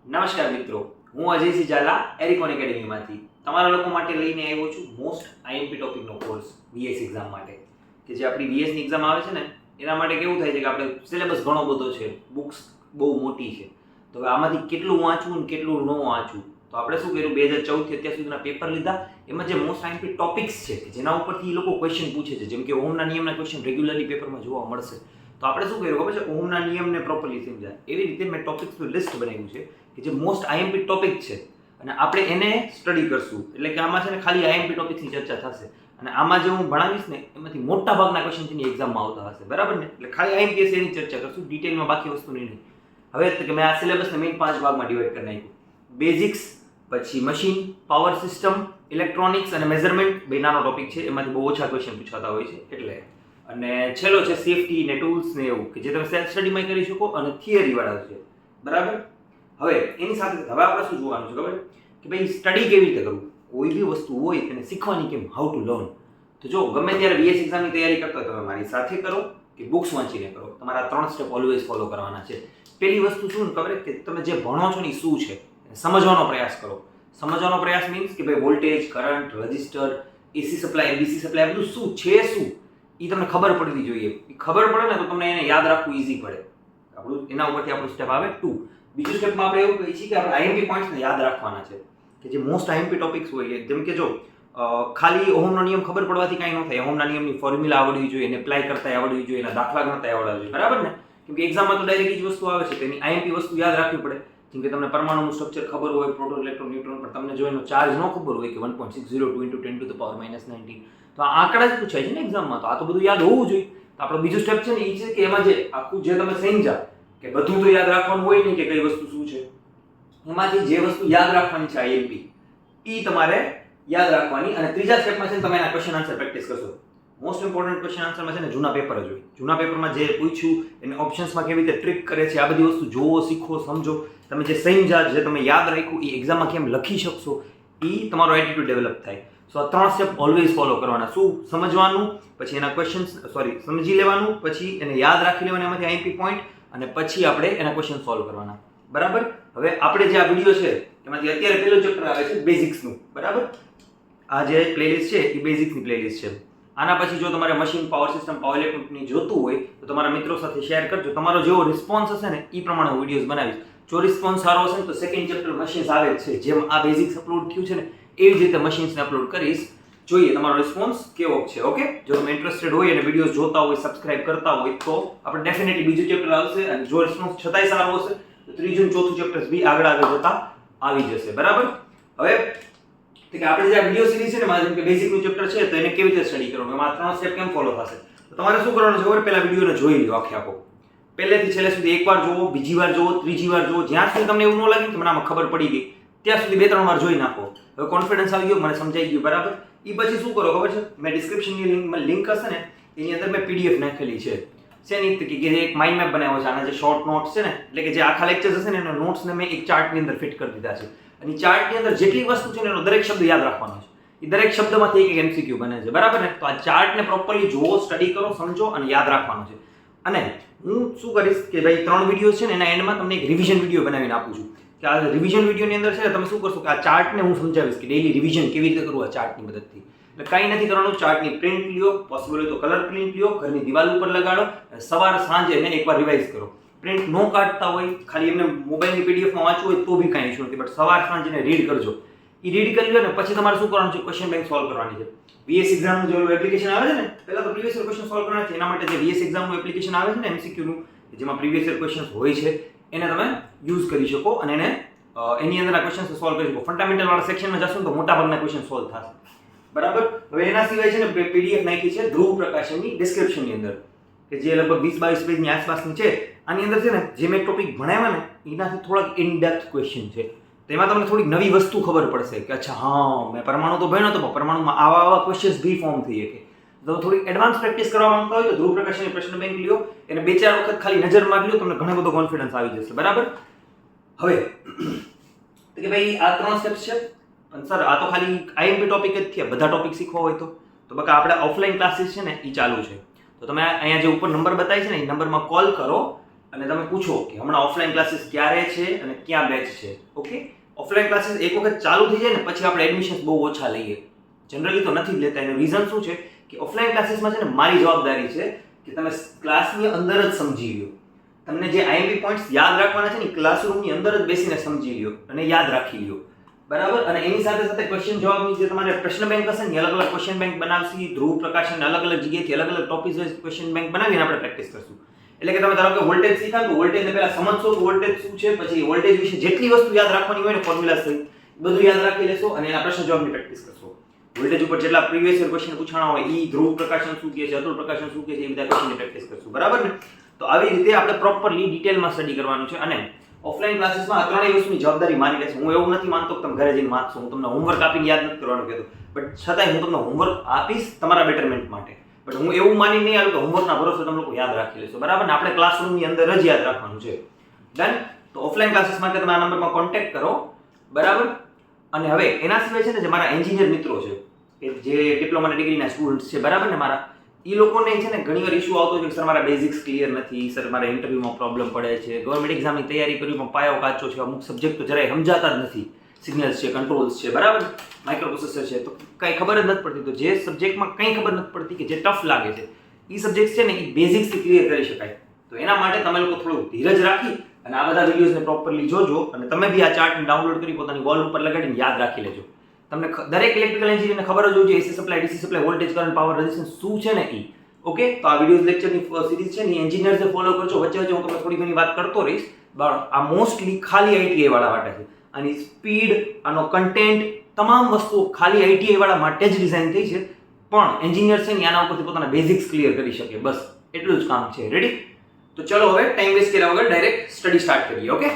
નમસ્કાર મિત્રો, હું અજયસિંહ ઝાલા એરિકોન એકેડમીમાંથી તમારા લોકો માટે લઈને આવ્યો છું મોસ્ટ આઈએમપી ટોપિકનો કોર્સ વીએસ એક્ઝામ માટે કે જે આપણી વીએસની એક્ઝામ આવે છે ને એના માટે કેવું થાય છે કે આપણે સિલેબસ ઘણો બધો છે, બુક્સ બહુ મોટી છે, તો હવે આમાંથી કેટલું વાંચવું ને કેટલું ન વાંચવું. તો આપણે શું કર્યું, 2014થી અત્યાર સુધીના પેપર લીધા, એમાં જે મોસ્ટ આઈએમપી ટોપિક્સ છે કે જેના ઉપરથી એ લોકો ક્વેશ્ચન પૂછે છે, જેમ કે ઓહમના નિયમના ક્વેશ્ચન રેગ્યુલરલી પેપરમાં જોવા મળશે. તો આપણે શું કર્યું ખબર છે, ઓહમના નિયમને પ્રોપરલી સમજાય એવી રીતે મેં ટોપિક્સનું લિસ્ટ બનાવ્યું છે કે જે મોસ્ટ આઈએમપી ટોપિક છે અને આપણે એને સ્ટડી કરશું. એટલે કે આમાં છે ને ખાલી આઈએમપી ટોપિક્સની ચર્ચા થશે અને આમાં જે હું ભણાવીશ ને એમાંથી મોટા ભાગના ક્વેશ્ચન તેની એક્ઝામમાં આવતા હશે, બરાબર ને? એટલે ખાલી આઈએમપીએસ એની ચર્ચા કરશું, ડિટેલમાં બાકી વસ્તુની નહીં. હવે કે મેં આ સિલેબસને મેઇન 5 ભાગમાં ડિવાઈડ કરી નાખ્યું. બેઝિક્સ, પછી મશીન, પાવર સિસ્ટમ, ઇલેક્ટ્રોનિક્સ અને મેઝરમેન્ટ બે નાનો ટોપિક છે, એમાંથી બહુ ઓછા ક્વેશ્ચન પૂછાતા હોય છે એટલે. અને છેલ્લો છે સેફટી ને ટૂલ્સ ને એવું કે જે તમે સેલ્ફ સ્ટડીમાં કરી શકો અને થિયરી વાળા છે, બરાબર? હવે એની સાથે હવે આપણે શું જોવાનું છે ખબર કે ભાઈ સ્ટડી કેવી રીતે કરવું. કોઈ બી વસ્તુ હોય તેને શીખવાની કેમ, હાઉ ટુ લર્ન. તો જો ગમે ત્યારે વીએસ એક્ઝામની તૈયારી કરતા હોય તમે મારી સાથે કરો કે બુક્સ વાંચીને કરો, તમારા 3 સ્ટેપ ઓલવેઝ ફોલો કરવાના છે. પહેલી વસ્તુ શું ખબર કે તમે જે ભણો છો ને એ શું છે સમજવાનો પ્રયાસ કરો. સમજવાનો પ્રયાસ મીન્સ કે ભાઈ voltage, current, register, AC supply, DC supply બધું શું છે, શું એ તમને ખબર પડવી જોઈએ. એ ખબર પડે ને તો તમને એને યાદ રાખવું ઈઝી પડે. આપણું એના ઉપરથી આપણું સ્ટેપ આવે 2. બીજું સ્ટેપમાં આપણે એવું કહીએ છીએ કે આપણે આઈએમપી પોઈન્ટ્સને યાદ રાખવાના છે કે જે મોસ્ટ આઈએમપી ટોપિક્સ હોય, જેમ કે જો ખાલી ઓહમનો નિયમ ખબર પડવાથી કાંઈ ન થાય. ઓહમના નિયમની ફોર્મ્યુલા આવડવી જોઈએ, એને એપ્લાય કરતા આવડવી જોઈએ, એના દાખલા ગણતા આવડવા જોઈએ, બરાબર ને? કેમ કે એક્ઝામમાં તો ડાયરેક્ટ જ વસ્તુ આવે છે, તેની આઈએમપી વસ્તુ યાદ રાખવી પડે. જેમ કે તમને પરમાણુનું સ્ટ્રક્ચર ખબર હોય, પ્રોટોન, ઇલેક્ટ્રોન, ન્યુટ્રોન, પણ તમને જો એનો ચાર્જ ન ખબર હોય કે 1.602 × 10⁻⁹ તો આ આંકડા જ પૂછાય છે ને એક્ઝામમાં, તો આ તો બધું યાદ હોવું જોઈએ. તો આપણો બીજું સ્ટેપ છે ને એ છે કે એમાં જે આખું જે તમે સમજા કે બધું તો યાદ રાખવાનું હોય નહીં કે કઈ વસ્તુ શું છે, એમાંથી જે વસ્તુ યાદ રાખવાની છે આઈએમપી એ તમારે યાદ રાખવાની. અને ત્રીજા સ્ટેપમાં છે ને તમે એના ક્વેશ્ચન આન્સર પ્રેક્ટિસ કરશો. મોસ્ટ ઇમ્પોર્ટન્ટ ક્વેશ્ચન આન્સરમાં છે ને જૂના પેપર જ હોય. જૂના પેપરમાં જે પૂછ્યું એને ઓપ્શન્સમાં કેવી રીતે ટ્રિક કરે છે, આ બધી વસ્તુ જોવો, શીખો, સમજો. તમે જે સમજા, જે તમે યાદ રાખ્યું એ એક્ઝામમાં કેમ લખી શકશો, એ તમારો એટીટ્યુડ ડેવલપ થાય. સો આ 3 સ્ટેપ ઓલવેઝ ફોલો કરવાના. શું સમજવાનું, પછી એના સમજી લેવાનું, પછી એને યાદ રાખી લેવાના એમાંથી આઈએમપી પોઈન્ટ, અને પછી આપણે એના ક્વેશ્ચન સોલ્વ કરવાના, બરાબર? હવે આપણે જે આ વિડીયો છે એમાંથી અત્યારે પહેલો ચેપ્ટર આવે છે બેઝિક્સનું, બરાબર? આ જે પ્લેલિસ્ટ છે એ બેઝિક્સની પ્લેલિસ્ટ છે. આના પછી જો તમારે મશીન, પાવર સિસ્ટમ, પાવર ઇલેક્ટ્રોનિકની જોતું હોય તો તમારા મિત્રો સાથે શેર કરજો. તમારો જેવો રિસ્પોન્સ હશે ને એ પ્રમાણે હું વિડીયોઝ બનાવીશ. જો રિસ્પોન્સ સારો હશે ને તો સેકન્ડ ચેપ્ટર મશીન્સ આવે જ છે, જેમ આ બેઝિક્સ અપલોડ થયું છે ને એવી જ રીતે મશીન્સને અપલોડ કરીશ. જોઈએ તમારો રિસ્પોન્સ કેવો છે. ઓકે, જો તમે ઇન્ટરેસ્ટેડ હોય અને વિડીયોઝ જોતા હોય, સબસ્ક્રાઇબ કરતા હોય તો આપણે ડેફિનેટલી બીજું ચેપ્ટર આવશે. અને જો રિસ્પોન્સ છતાંય સારો હશે તો ત્રીજું અને ચોથું ચેપ્ટર્સ બી આગળ જતા આવી જશે, બરાબર? હવે કે આપણે જે આ વિડીયો સિરીઝ છે ને જેમ કે બેઝિકનું ચેપ્ટર છે તો એને કેવી રીતે સ્ટડી કરવાનું, એમાં 3 સ્ટેપ કેમ ફોલો થશે, તો તમારે શું કરવાનું છે ખબર? પહેલા વિડીયોને જોઈ લો આખો, પહેલેથી છેલ્લે સુધી એકવાર જોવો, બીજી વાર જોવો, ત્રીજી વાર જોવો, જ્યાં સુધી તમને એવું ન લાગે કે મને આમાં ખબર પડી ગઈ ત્યાં સુધી 2-3 વાર જોઈ નાખો. હવે કોન્ફિડન્સ આવી ગયો, મને સમજાઈ ગયું, બરાબર? એ પછી શું કરો ખબર છે? મેં ડિસ્ક્રિપ્શનની લિંક હશે ને એની અંદર મેં પીડીએફ નાખેલી છે. શેની? કે એક માઇન્ડ મેપ બનાવ્યો છે. આના જે શોર્ટ નોટ્સ છે ને, એટલે કે જે આખા લેક્ચર્સ હશે ને એના નોટ્સને મેં એક ચાર્ટની અંદર ફિટ કરી દીધા છે. અને ચાર્ટની અંદર જેટલી વસ્તુ છે ને એનો દરેક શબ્દ યાદ રાખવાનો છે. એ દરેક શબ્દમાંથી એક એમસીક્યુ બને છે, બરાબર ને? તો આ ચાર્ટને પ્રોપરલી જોવો, સ્ટડી કરો, સમજો અને યાદ રાખવાનો છે. અને હું શું કરીશ કે ભાઈ 3 વિડીયો છે ને એના એન્ડમાં તમને એક રિવિઝન વિડીયો બનાવીને આપું છું કે આ રિવિઝન વિડીયોની અંદર છે ને તમે શું કરશો કે આ ચાર્ટને હું સમજાવીશ કે ડેઈલી રિવિઝન કેવી રીતે કરવું આ ચાર્ટની મદદથી. એટલે કાંઈ નથી કરવાનું, ચાર્ટની પ્રિન્ટ લ્યો, પોસિબલ હોય તો કલર પ્રિન્ટ લ્યો, ઘરની દિવાલ ઉપર લગાડો, સવાર સાંજે એને એકવાર રિવાઇઝ કરો. પ્રિન્ટ ન કાઢતા હોય, ખાલી એમને મોબાઈલની પીડીએફમાં વાંચવું હોય તો બી કાંઈ ઇશ્યુ નથી, બટ સવાર સાંજ એને રીડ કરજો. એ રીડ કરી લો ને પછી તમારે શું કરવાનું છે? ક્વેશ્ચન બેંક સોલ્વ કરવાની છે. વીએસ એક્ઝામનું જે એપ્લિકેશન આવે છે ને, પહેલા તો પ્રીવિયસ યર ક્વેશ્ચન સોલ્વ કરવાના છે. એના માટે જે વીએસ એક્ઝામનું એપ્લિકેશન આવે છે ને એમસીક્યુનું, જેમાં પ્રીવિયસ યર ક્વેશ્ચન્સ હોય છે, એને તમે યુઝ કરી શકો અને એને એની અંદરના ક્વેશ્ચન્સ સોલ્વ કરી શકો. ફંડામેન્ટલ વાળા સેક્શનમાં જશો તો મોટા ભાગના ક્વેશ્ચન સોલ્વ થશે, બરાબર? હવે એના સિવાય છે ને પીડીએફ નાખી છે ધ્રુવ પ્રકાશનની ડિસ્ક્રિપ્શનની અંદર કે જે લગભગ 20-22 પેજની આસપાસની છે. આની અંદર છે ને જે મેં ટોપિક ભણાવ્યા ને એનાથી થોડાક ઇન ડેપ્થ ક્વેશ્ચન છે. તેમાં તમને થોડીક નવી વસ્તુ ખબર પડશે કે અચ્છા હા મેં પરમાણુ તો ભણ્યો હતો, પરમાણુમાં આવા ક્વેશ્ચન્સ બી ફોર્મ થઈ શકે. તો થોડીક એડવાન્સ પ્રેક્ટિસ કરવા માંગતા હોય તો ધ્રુવ પ્રકાશનની પ્રશ્ન બેંક લ્યો, એને 2-4 વખત ખાલી નજર મારી લો, તમને ઘણો બધો કોન્ફિડન્સ આવી જશે, બરાબર? હવે કે ભાઈ આ 3 સ્ટેપ્સ છે. પણ સર આ તો ખાલી આઈએમપી ટોપિક જ થયા, બધા ટોપિક શીખવા હોય તો બકા આપણે ઓફલાઈન ક્લાસીસ છે ને એ ચાલુ છે. તો તમે અહીંયા જે ઉપર નંબર બતાવી છે ને એ નંબરમાં કોલ કરો અને તમે પૂછો કે હમણાં ઓફલાઈન ક્લાસીસ ક્યારે છે અને ક્યાં બેચ છે. ઓકે, ઓફલાઈન ક્લાસીસ એક વખત ચાલુ થઈ જાય ને પછી આપણે એડમિશન્સ બહુ ઓછા લઈએ, જનરલી તો નથી જ લેતા. એનું રીઝન શું છે કે ઓફલાઈન ક્લાસીસમાં છે ને મારી જવાબદારી છે કે તમે ક્લાસની અંદર જ સમજી લો. તમને જે આઈએમપી પોઈન્ટ્સ યાદ રાખવાના છે ને ક્લાસરૂમની અંદર જ બેસીને સમજી લો અને યાદ રાખી લો, બરાબર. અને એની સાથે સાથે ક્વેશ્ચન જવાબની જે તમારે પ્રશ્ન બેંક હશે ને અલગ અલગ ક્વેશ્ચન બેંક બનાવશી. ધ્રુવ પ્રકાશન અલગ અલગ જગ્યાએથી અલગ અલગ ટોપિક વાઇઝ ક્વેશ્ચન બેંક બનાવીને આપણે પ્રેક્ટિસ કરશું. એટલે કે તમે ધારો કે વોલ્ટેજ શીખા તો વોલ્ટેજને પહેલા સમજશો કે વોલ્ટેજ શું છે, પછી વોલ્ટેજ વિશે જેટલી વસ્તુ યાદ રાખવાની હોય ને ફોર્મ્યુલા સહિત બધું યાદ રાખી લેશો અને એના પ્રશ્ન જવાબની પ્રેક્ટિસ કરશો. વોલ્ટેજ ઉપર જેટલા પ્રીવિયસ યર ક્વેશ્ચન પૂછાણા હોય ઈ ધ્રુવ પ્રકાશન શું કહે છે, અતુલ પ્રકાશન શું કહે છે, એ બધા ક્વેશ્ચનની પ્રેક્ટિસ કરશું, બરાબર ને. તો આવી રીતે આપણે પ્રોપરલી ડિટેલમાં સ્ટડી કરવાનું છે. અને ઓફલાઈન ક્લાસીસમાં આ ત્રણેય વસ્તુની જવાબદારી મારી લેશે. હું એવું નથી માનતો કે તમે ઘરે જઈને વાંચશો, હું તમને હોમવર્ક આપીને યાદ નથી કરવાનું કહેતો, બટ છતાંય હું તમને હોમવર્ક આપીશ તમારા બેટરમેન્ટ માટે. બટ હું એવું માની નહીં આવ્યું કે હોમવર્કના ભરોસે તમે લોકો યાદ રાખી લેશો, બરાબર ને. આપણે ક્લાસરૂમની અંદર જ યાદ રાખવાનું છે. ડન. તો ઓફલાઈન ક્લાસીસ માટે તમે આ નંબરમાં કોન્ટેક્ટ કરો, બરાબર. અને હવે એના સિવાય છે ને જે મારા એન્જિનિયર મિત્રો છે કે જે ડિપ્લોમા ડિગ્રીના સ્ટુડન્ટ્સ છે, બરાબર ને, મારા એ લોકોને છે ને ઘણીવાર ઇશ્યુ આવતો છે કે સર મારા બેઝિક્સ ક્લિયર નથી, સર મારા ઇન્ટરવ્યુમાં પ્રોબ્લેમ પડે છે, ગવર્મેન્ટ એક્ઝામની તૈયારી કરી પણ પાયો કાચો છે, અમુક સબ્જેક્ટ તો જરાય સમજાતા જ નથી, સિગ્નલ્સ છે, કંટ્રોલ્સ છે, બરાબર, માઇક્રો પ્રોસેસર છે, તો કંઈ ખબર જ નથી પડતી. તો જે સબ્જેક્ટમાં કંઈ ખબર નથી પડતી કે જે ટફ લાગે છે એ સબ્જેક્ટ છે ને એ બેઝિક્સથી ક્લિયર કરી શકાય. તો એના માટે તમે લોકો થોડું ધીરજ રાખી અને આ બધા વિડીયોઝને પ્રોપરલી જોજો અને તમે બી આ ચાર્ટને ડાઉનલોડ કરી પોતાની વોલ ઉપર લગાડીને યાદ રાખી લેજો. તમને દરેક ઇલેક્ટ્રિકલ એન્જિનિયરને ખબર જ હોવી જોઈએ AC supply, DC supply, voltage, current, power, resistance શું છે ને એ. ઓકે, તો આ વિડીયોઝ લેક્ચરની સિરીઝ છે ને એન્જિનિયર્સને ફોલો કરજો. વચ્ચે વચ્ચે હું તમને થોડી ઘણી વાત કરતો રહીશ. આ મોસ્ટલી ખાલી આઈટીઆઈ વાળા માટે છે. આની સ્પીડ, આનો કન્ટેન્ટ, તમામ વસ્તુઓ ખાલી આઈટીઆઈ વાળા માટે જ ડિઝાઇન થઈ છે. પણ એન્જિનિયર છે ને આના ઉપરથી પોતાના બેઝિક્સ ક્લિયર કરી શકે, બસ એટલું જ કામ છે. રેડી? તો ચલો હવે ટાઈમ વેસ્ટ કર્યા વગર ડાયરેક્ટ સ્ટડી સ્ટાર્ટ કરીએ. ઓકે.